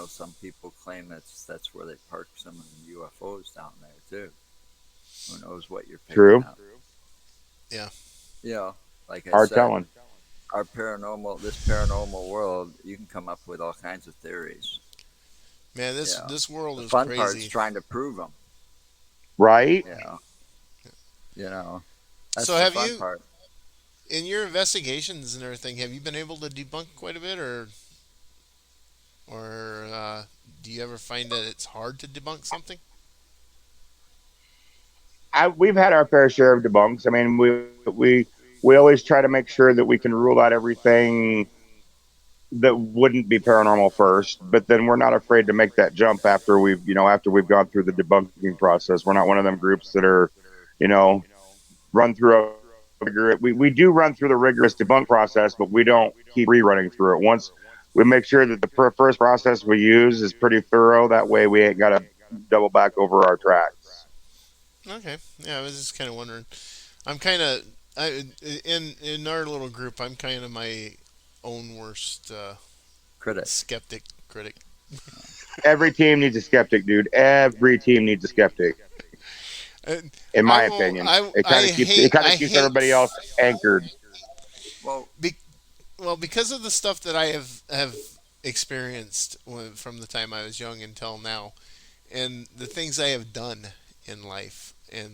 some people claim that's where they park some of the UFOs down there too. Who knows what you're picking True. up? yeah. Like I Hard said, telling. this paranormal world, you can come up with all kinds of theories. Man, Yeah. this world The is fun crazy. part's trying to prove them. Right? That's So the have fun you, part. in your investigations and everything, have you been able to debunk quite a bit, or do you ever find that it's hard to debunk something? We've had our fair share of debunks. I mean, we always try to make sure that we can rule out everything that wouldn't be paranormal first, but then we're not afraid to make that jump after we've gone through the debunking process. We're not one of them groups that are, you know, run through a we do run through the rigorous debunk process, but we don't keep rerunning through it. Once we make sure that the first process we use is pretty thorough, that way we ain't got to double back over our tracks. Okay. Yeah, I was just kind of wondering. I'm kind of in our little group. I'm kind of my own worst Critic. skeptic critic. Every team needs a skeptic, dude. Every team needs a skeptic. And In I my will. opinion, I it kind I of keeps hate. I hate. everybody else anchored. Well, Be, well, because of the stuff that I have experienced from the time I was young until now, and the things I have done in life and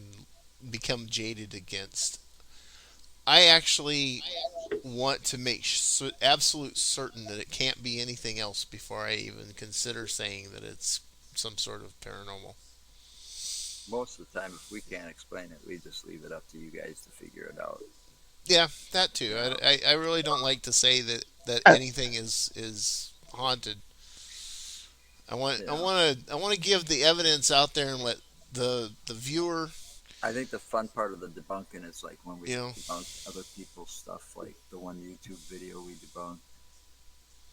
become jaded against, I actually want to make absolute certain that it can't be anything else before I even consider saying that it's some sort of paranormal. most of the time, if we can't explain it, we just leave it up to you guys to figure it out. Yeah, that too. You know? I really don't like to say that Uh, anything is haunted. I want I Yeah. want to I want to give the evidence out there and let the viewer, I think the fun part of the debunking is like when we you know, debunk other people's stuff, like the one YouTube video we debunked,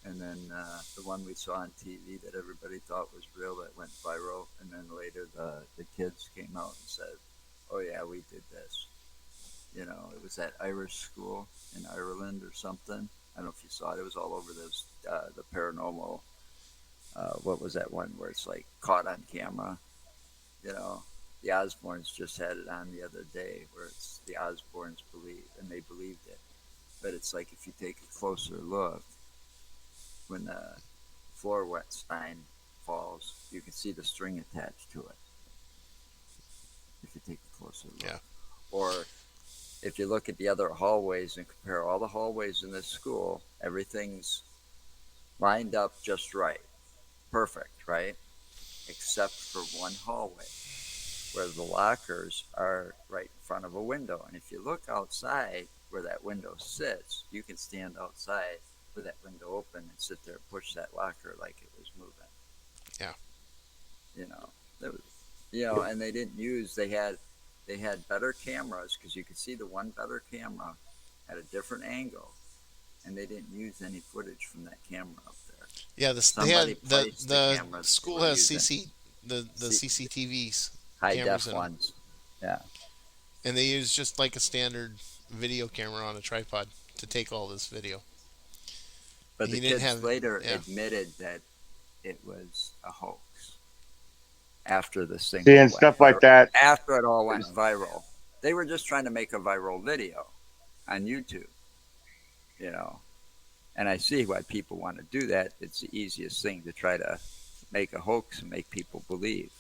and then the one we saw on TV that everybody thought was real that went viral, and then later the kids came out and said, "Oh yeah, we did this." It was at Irish school in Ireland or something. I don't know if you saw it. It was all over the paranormal. What was that one where it's like caught on camera? You know, the Osbournes just had it on the other day where it's the Osbournes believe, and they believed it. But it's like if you take a closer look, when the floor wet sign falls, you can see the string attached to it. If you take a closer look, yeah. or if you look at the other hallways and compare all the hallways in this school, everything's lined up just right, perfect, right? Except for one hallway where the lockers are right in front of a window. And if you look outside where that window sits, you can stand outside with that window open and sit there and push that locker like it was moving. Yeah. There was, and they had better cameras because you could see the one better camera at a different angle, and they didn't use any footage from that camera up there. Yeah, they Somebody had placed the the cameras school they were has using. the CCTVs High cameras def in 'em. ones. Yeah. And they use just like a standard video camera on a tripod to take all this video. But He the didn't kids have later yeah. admitted that it was a hoax after this thing See, all and went stuff like viral. that. After it all went viral. They were just trying to make a viral video on YouTube, you know. And I see why people want to do that. It's the easiest thing to try to make a hoax and make people believe.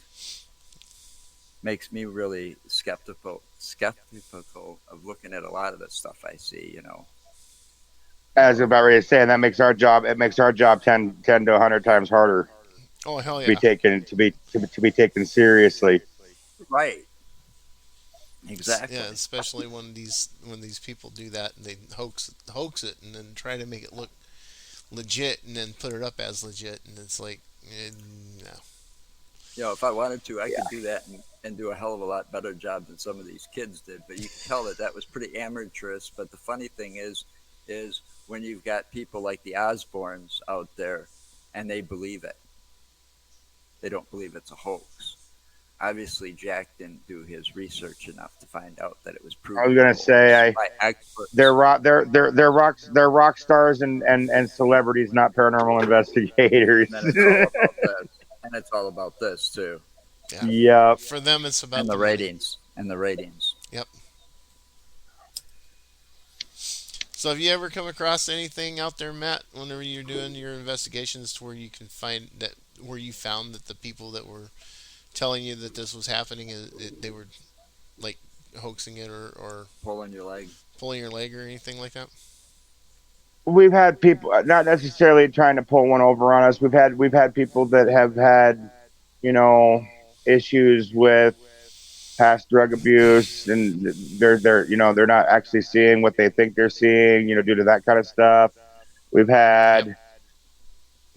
Makes me really skeptical of looking at a lot of the stuff I see. As So about ready to say, and that makes our job. It makes our job 10 to 100 times harder Oh hell to be yeah. taken to be taken seriously. right, exactly. Yeah, especially when these people do that and they hoax it and then try to make it look legit and then put it up as legit and it's like no. If I wanted to, I Yeah. could do that and do a hell of a lot better job than some of these kids did. But you can tell that was pretty amateurish. But the funny thing is when you've got people like the Osbournes out there, and they believe it, they don't believe it's a hoax. Obviously, Jack didn't do his research enough to find out that it was I was proven gonna say, hoax by they're experts. rock stars and celebrities, not paranormal investigators. And then it's all about this, and it's all about this too, Yeah. Yep. For them it's and about the the money. ratings, and the ratings. Yep. So have you ever come across anything out there, Matt, whenever you're doing your investigations to where you can find that where you found that the people that were telling you that this was happening they were like hoaxing it or Pulling your leg. pulling your leg or anything like that? We've had people not necessarily trying to pull one over on us. We've had people that have had, you know, issues with past drug abuse, and they're not actually seeing what they think they're seeing, due to that kind of stuff. We've Yep. had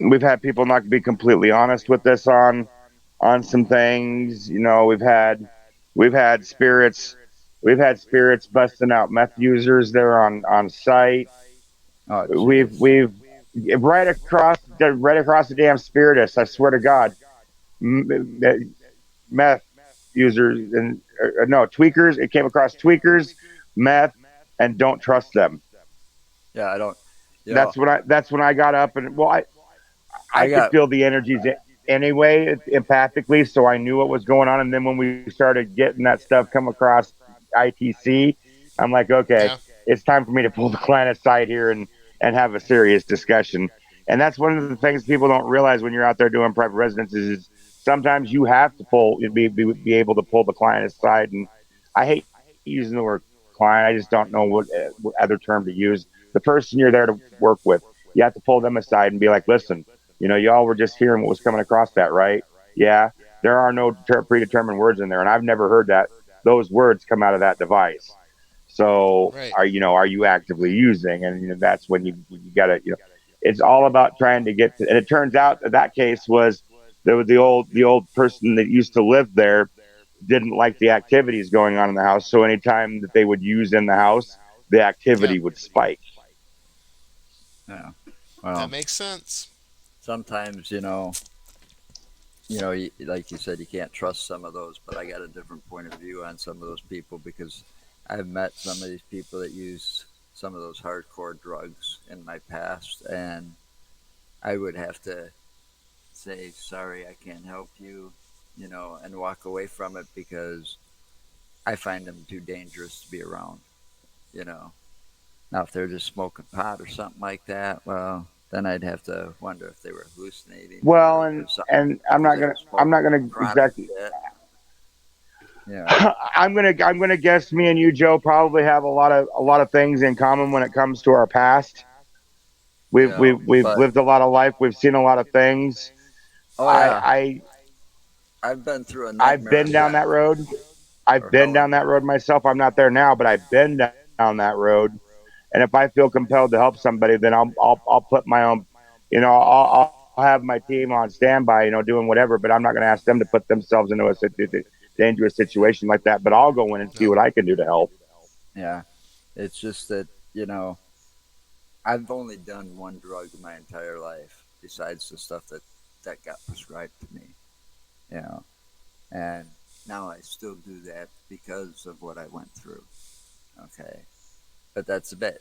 we've had people not be completely honest with us on some things. We've had spirits we've had spirits busting out meth users there on site. Oh, jeez. We've right across the damn spiritists. I swear to God, meth users and no tweakers. It came across tweakers, meth, and don't trust them. Yeah, I don't. You know, That's when I got up and I I could got. feel the energies anyway, empathically, so I knew what was going on. And then when we started getting that stuff come across ITC, I'm like, okay, Yeah. it's time for me to pull the client aside here and have a serious discussion. And that's one of the things people don't realize when you're out there doing private residences is sometimes you have to be able to pull the client aside. And I hate using the word client. I just don't know what other term to use. The person you're there to work with, you have to pull them aside and be like, listen, y'all were just hearing what was coming across that, right? Yeah, there are no predetermined words in there, and I've never heard those words come out of that device. So, Right. are you actively using? And that's when you got to, it's all about trying to get to. And it turns out that case was there was the old person that used to live there didn't like the activities going on in the house. So anytime that they would use in the house, the Yep. activity would spike. Yeah. That Well, makes sense. sometimes like you said, you can't trust some of those. But I got a different point of view on some of those people because I've met some of these people that use some of those hardcore drugs in my past, and I would have to say, sorry, I can't help you, and walk away from it because I find them too dangerous to be around, you know. Now, if they're just smoking pot or something like that, well, then I'd have to wonder if they were hallucinating Well, or and something and I'm because not they gonna were I'm not smoking gonna chronic exactly. shit. Yeah. I'm gonna guess me and you, Joe, probably have a lot of things in common when it comes to our past. We've But lived a lot of life. We've seen a lot of things. oh yeah, I I've been through a I've nightmare been down that sentence road. I've or been hell. down that road myself. I'm not there now, but I've been down that road. And if I feel compelled to help somebody, then I'll put my own, I'll have my team on standby, doing whatever. But I'm not going to ask them to put themselves into a dangerous situation like that. But I'll go in and see No. what I can do to help. Yeah, it's just that I've only done one drug in my entire life besides the stuff that got prescribed to me. You know, and now I still do that because of what I went through. Okay, but that's a bit.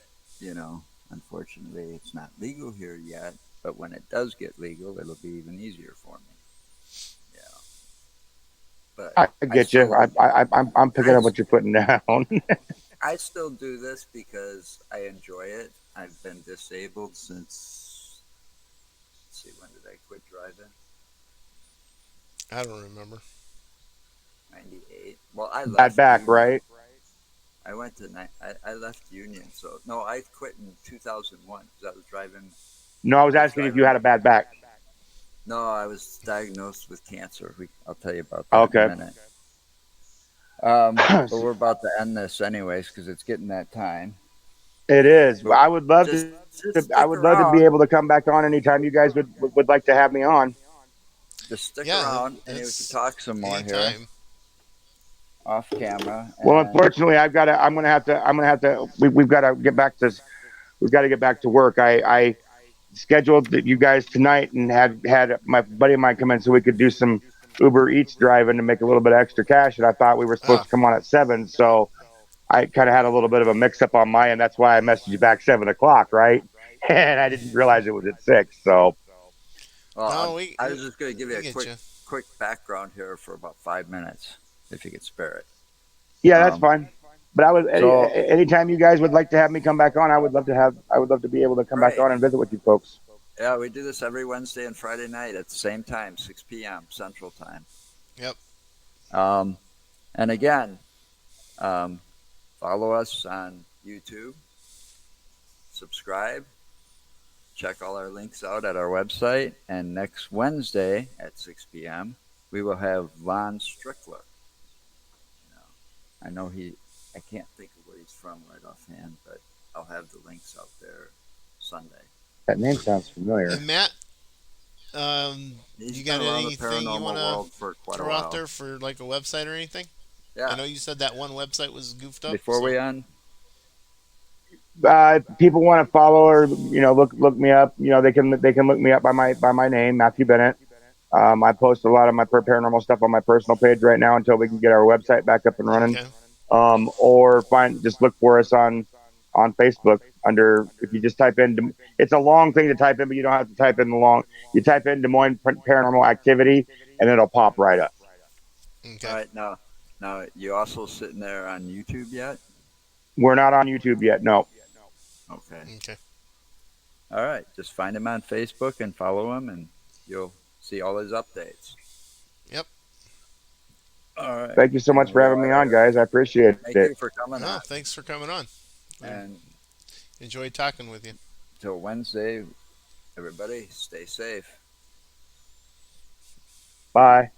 Unfortunately, it's not legal here yet. But when it does get legal, it'll be even easier for me. Yeah, but I I get you. still I, don't. I I'm picking I up what you're putting down. I still do this because I enjoy it. I've been disabled since, let's see, when did I quit driving? I don't remember. 98. Well, I Bad left back, Union. right? I went to I left Union, so no, I quit in 2001 because I was driving. No, I was I was asking if you driving. had a bad back. No, I was diagnosed with cancer. I'll tell you about that in a Okay. minute. But we're about to end this anyways because it's getting that time. It is. But I would love just to. just I stick would love to be around. able to come back on anytime you guys would like to have me on. Just stick Yeah, around, and we can that's talk some more here anytime. off camera. Well, And unfortunately, I've got to. I'm gonna have to. I'm gonna have to. We've got to get back to. We've got to get back to work. I scheduled that you guys tonight and had my buddy of mine come in so we could do some Uber Eats driving to make a little bit of extra cash. And I thought we were supposed Ah, to come on at 7, so I kind of had a little bit of a mix up on my end. That's why I messaged you back 7 o'clock, right? And I didn't realize it was at 6. So well, no, I was just going to give you we a get you. quick background here for about 5 minutes, if you could spare it. yeah, that's Um, fine. But I would so anytime you guys would like to have me come back on, I would love to have. I would love to be able to come back great. on and visit with you folks. Yeah, we do this every Wednesday and Friday night at the same time, 6 p.m. Central Time. Yep. Um, and again, um, follow us on YouTube, subscribe, check all our links out at our website. And next Wednesday at 6 p.m., we will have Von Strickler. You know, I know I can't think of where he's from right offhand, but I'll have the links out there Sunday. That name sounds familiar. And Matt, He's you been got around the anything you want paranormal to world for quite a throw out while. there for like a website or anything? I Yeah. know you said that one website was goofed up. Before So. we end, People want to follow or look me up. They can look me up by my name, Matthew Bennett. I post a lot of my paranormal stuff on my personal page right now until we can get our website back up and running. Okay. Or just look for us on Facebook under if you just type in. It's a long thing to type in, but you don't have to type in the long. You type in Des Moines Paranormal Activity, and it'll pop right up. Okay. all right. Now you also sitting there on YouTube yet? We're not on YouTube yet. No. Okay. Okay. All right. Just find him on Facebook and follow him, and you'll see all his updates. Yep. All right. Thank you so much And for having me on, guys. I appreciate Thank it. you for coming No, on. thanks for coming on. And Enjoyed talking with you. till Wednesday, everybody, stay safe. Bye.